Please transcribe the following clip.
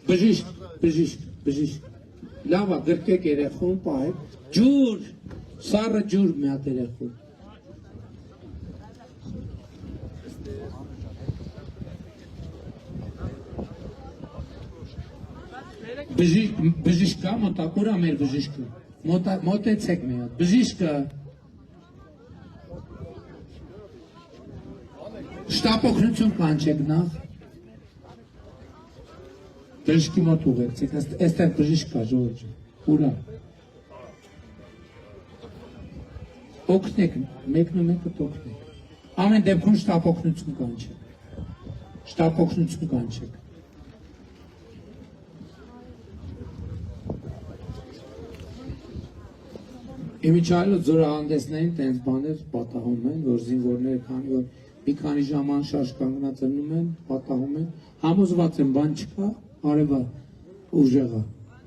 Բժիշկ, լավա գրկեք երեխուն պահեք, ջուր, սառը ջուր մի հատ երեխուն։ Բժիշկա մոտակ, ուրա մեր բժիշկը, մոտեցեք մի հատ, բժիշկը, շտապօգնություն կանչեք նախ, բժիշկի մոտ ուղեկցեք, այստեղ բժիշկ կա, Ժորժ, ուրա, օգնեք, մեկն ու մեկը օգնեք, ամեն դեպքում շտապօգնություն կանչեք, Իմիջայլոց զորահանդեսներին տենց բաներ պատահում են, որ զինվորները քանի որ մի քանի ժամ անշարժ կանգնած լինում են, պատահում են, համոզված են բան չկա, արևա ուժեղա։